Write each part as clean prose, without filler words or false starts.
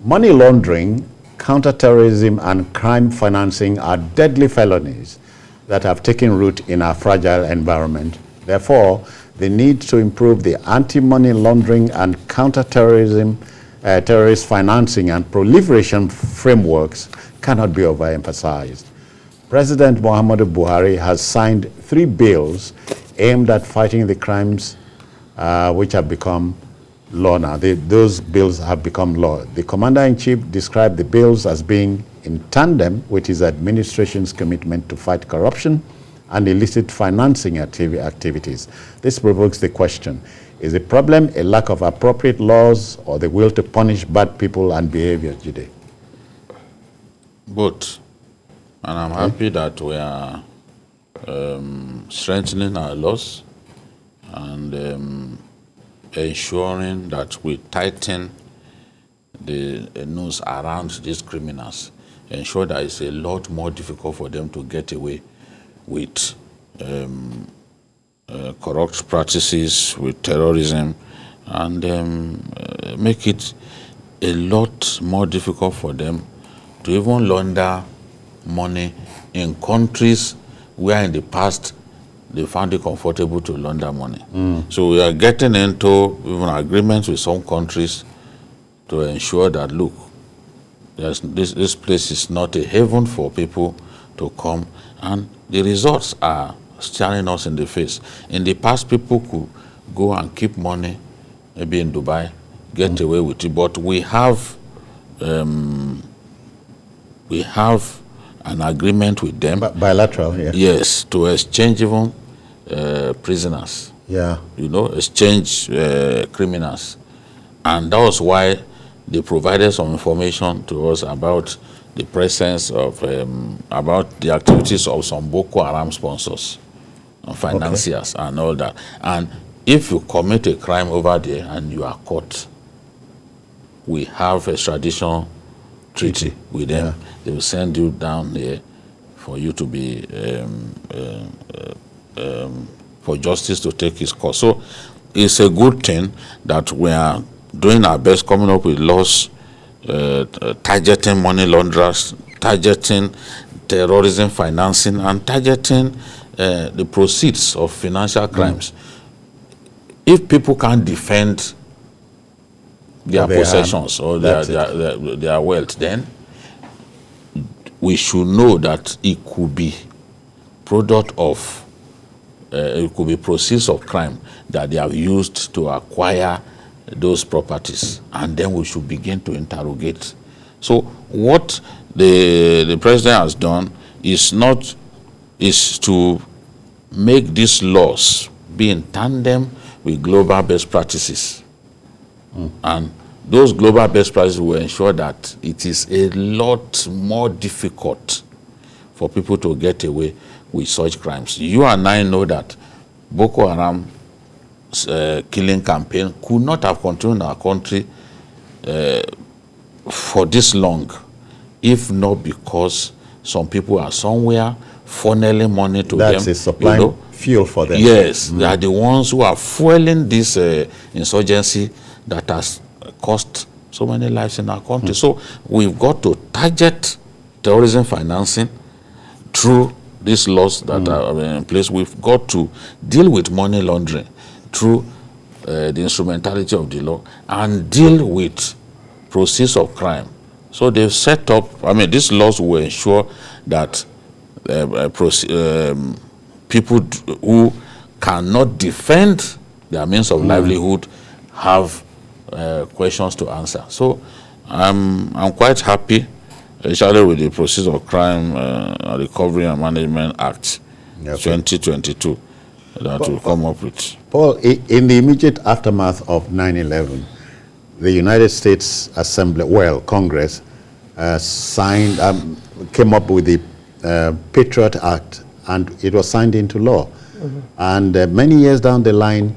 Money laundering, counterterrorism, and crime financing are deadly felonies that have taken root in our fragile environment. Therefore, the need to improve the anti-money laundering and counterterrorism, terrorist financing and proliferation frameworks cannot be overemphasized. President Muhammadu Buhari has signed 3 bills aimed at fighting the crimes which have become law now. Those bills have become law. The Commander-in-Chief described the bills as being in tandem with his administration's commitment to fight corruption and illicit financing activities. This provokes the question, is the problem a lack of appropriate laws or the will to punish bad people and behavior, Jide? Both. And I'm happy that we are strengthening our laws and ensuring that we tighten the noose around these criminals, ensure that it's a lot more difficult for them to get away with corrupt practices, with terrorism, and make it a lot more difficult for them to even launder money in countries where in the past they found it comfortable to launder money. So we are getting into even agreements with some countries to ensure that, look, this place is not a haven for people to come, and the results are staring us in the face. In the past, people could go and keep money, maybe in Dubai, get away with it, but we have an agreement with them. Bilateral, yeah. Yes, to exchange even prisoners. Yeah. You know, exchange criminals. And that was why they provided some information to us about the presence of, about the activities of some Boko Haram sponsors, financiers, and all that. And if you commit a crime over there and you are caught, we have a extradition treaty with them. Yeah. They will send you down there for you to be, for justice to take its course. So it's a good thing that we are doing our best, coming up with laws, targeting money launderers, targeting terrorism financing, and targeting the proceeds of financial crimes. If people can't defend their possessions or their wealth, then we should know that it could be product of, it could be proceeds of crime that they have used to acquire those properties, and then we should begin to interrogate. So what the president has done is to make these laws be in tandem with global best practices. And those global best practices will ensure that it is a lot more difficult for people to get away with such crimes. You and I know that Boko Haram killing campaign could not have continued in our country for this long, if not because some people are somewhere funneling money to them. That's supplying fuel for them. Yes, they are the ones who are fueling this insurgency that has cost so many lives in our country. So we've got to target terrorism financing through these laws that are in place. We've got to deal with money laundering through the instrumentality of the law, and deal with proceeds of crime. So they've set up, these laws will ensure that people who cannot defend their means of livelihood have questions to answer. So I'm quite happy, especially with the Proceeds of Crime Recovery and Management Act 2022 that will come up with. Paul, in the immediate aftermath of 9/11, the United States Assembly, Congress, came up with the Patriot Act, and it was signed into law. And many years down the line,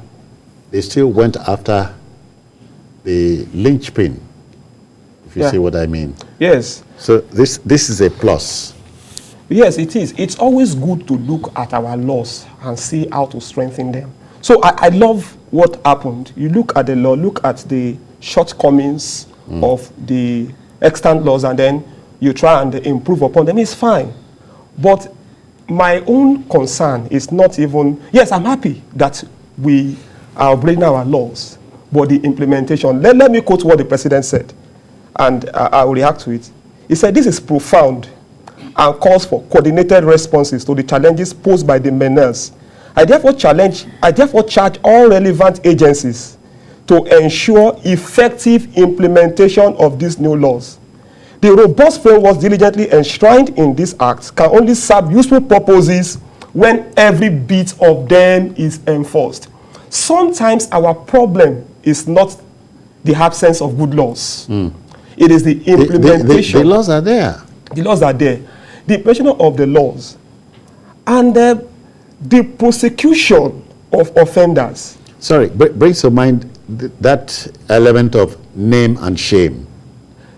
they still went after the linchpin, if you see what I mean. Yes. So this is a plus. Yes, it is. It's always good to look at our laws and see how to strengthen them. So I love what happened. You look at the law, look at the shortcomings of the extant laws and then you try and improve upon them, it's fine. But my own concern is not even, yes, I'm happy that we are upgrading our laws, but the implementation, let me quote what the president said, and I will react to it. He said, this is profound and calls for coordinated responses to the challenges posed by the menace. I therefore charge all relevant agencies to ensure effective implementation of these new laws. The robust frameworks diligently enshrined in this act can only serve useful purposes when every bit of them is enforced. Sometimes our problem is not the absence of good laws. It is the implementation. The laws are there. The laws are there. The implementation of the laws and the prosecution of offenders. Sorry, brings to mind that element of name and shame.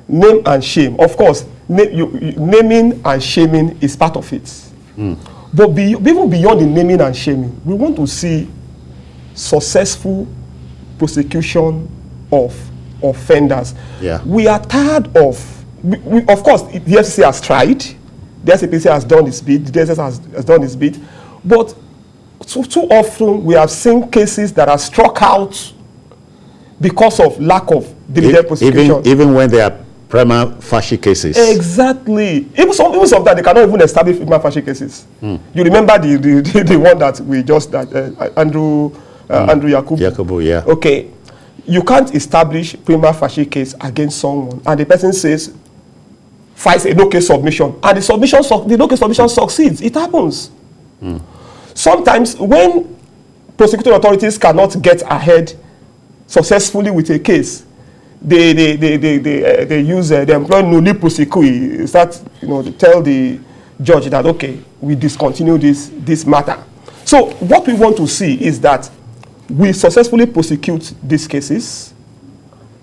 Name and shame. Of course, naming and shaming is part of it. But even beyond the naming and shaming, we want to see successful prosecution of offenders. Yeah. We are tired of, of course, the FCC has tried, the SAPC has done its bit, the DSS has done its bit, but too often we have seen cases that are struck out because of lack of diligent prosecution. Even when they are prima facie cases. Exactly. Even some that they cannot even establish prima facie cases. You remember the one that we just Andrew Yakubu. Yeah. Okay, you can't establish prima facie case against someone, and the person says files a no case submission, and the no case submission succeeds. It happens. Sometimes when prosecuting authorities cannot get ahead successfully with a case, they employ nulli prosecui, start to tell the judge that okay, we discontinue this matter. So what we want to see is that we successfully prosecute these cases.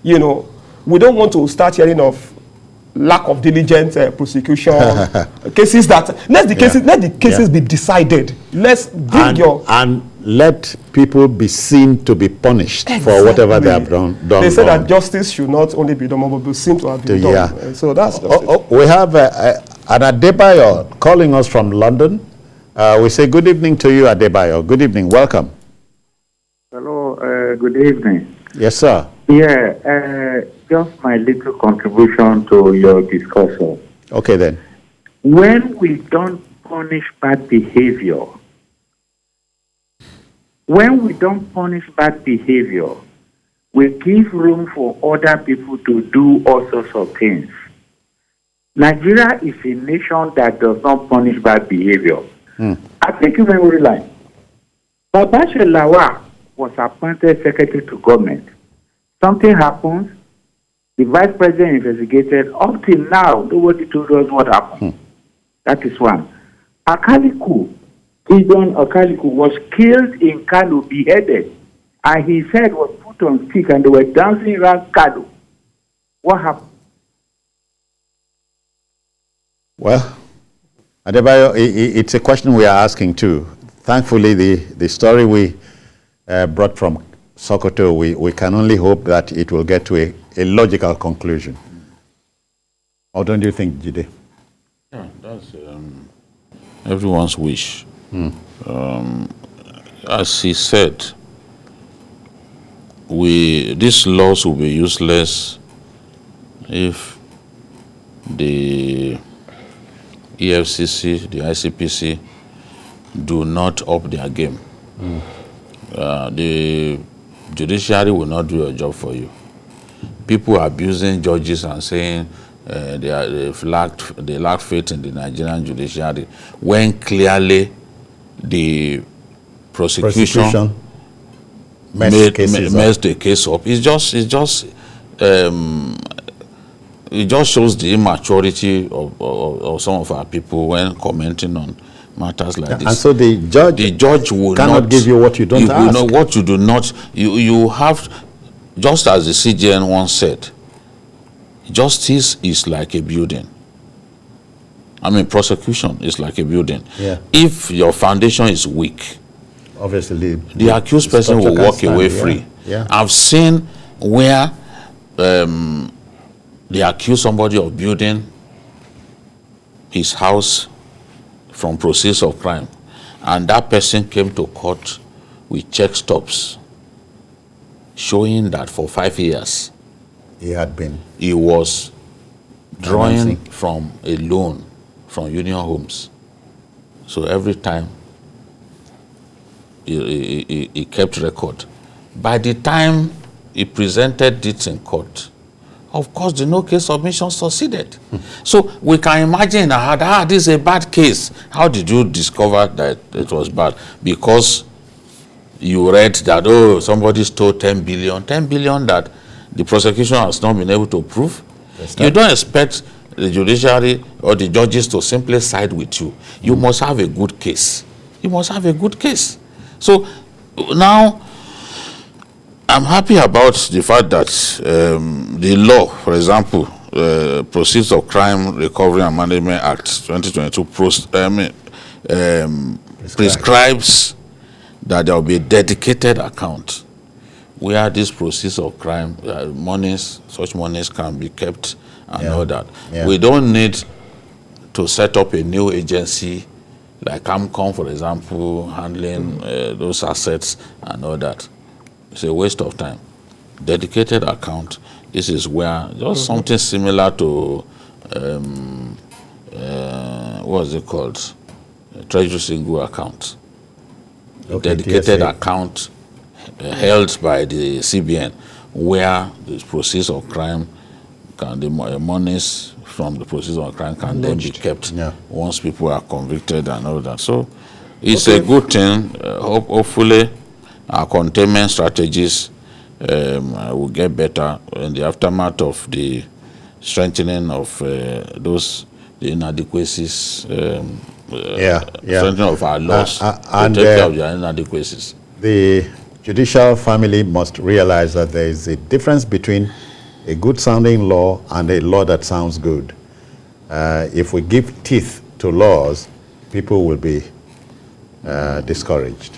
We don't want to start hearing of lack of diligent prosecution cases that let the cases be decided. Let's dig and let people be seen to be punished for whatever they have done. They say that justice should not only be done, but be seen to have been done. So that's we have an Adebayo calling us from London. We say good evening to you, Adebayo. Good evening. Welcome. Hello. Good evening. Yes, sir. Yeah. Just my little contribution to your discussion. Okay, then. When we don't punish bad behavior, we give room for other people to do all sorts of things. Nigeria is a nation that does not punish bad behavior. I take you memory line. Babashe Lawa was appointed secretary to government. Something happens. The vice president investigated. Up till now, nobody told us what happened. That is one. Akaliku, Gideon Akaliku, was killed in Kano, beheaded, and his head was put on stick, and they were dancing around Kano. What happened? Well, Adebayo, it's a question we are asking too. Thankfully, the story we brought from Sokoto, we can only hope that it will get to a logical conclusion. Or don't you think, Jide? Yeah, that's everyone's wish. As he said, these laws will be useless if the EFCC, the ICPC, do not up their game. The judiciary will not do a job for you. People are abusing judges and saying they lack faith in the Nigerian judiciary, when clearly the prosecution messed the case up. It just shows the immaturity of some of our people when commenting on matters like this. And so the judge will cannot not give you what you don't ask. You know what you do not. You have, just as the CJN once said, justice is like a building. I mean, prosecution is like a building. Yeah. If your foundation is weak, obviously the accused person will walk away free. Yeah. I've seen where they accuse somebody of building his house from proceeds of crime, and that person came to court with check stubs showing that for 5 years he was drawing from a loan from Union Homes. So every time he kept record. By the time he presented it in court, of course, the no case submission succeeded. So we can imagine this is a bad case. How did you discover that it was bad? Because you read that, oh, somebody stole 10 billion. 10 billion that the prosecution has not been able to prove. You don't expect the judiciary or the judges to simply side with you. You must have a good case. You must have a good case. So now, I'm happy about the fact that the law, for example, Proceeds of Crime Recovery and Management Act 2022 prescribes that there will be a dedicated account where these proceeds of crime, such monies can be kept and all that. Yeah. We don't need to set up a new agency like AMCOM, for example, handling those assets and all that. It's a waste of time. Dedicated account. This is where just something similar to what's it called? Treasury single account. Okay, dedicated account held by the CBN, where the proceeds of crime the monies from the proceeds of crime can then be kept once people are convicted and all that. So it's a good thing. Hopefully, our containment strategies will get better in the aftermath of the strengthening of the inadequacies, strengthening of our laws to take care of their inadequacies. The judicial family must realize that there is a difference between a good-sounding law and a law that sounds good. If we give teeth to laws, people will be discouraged.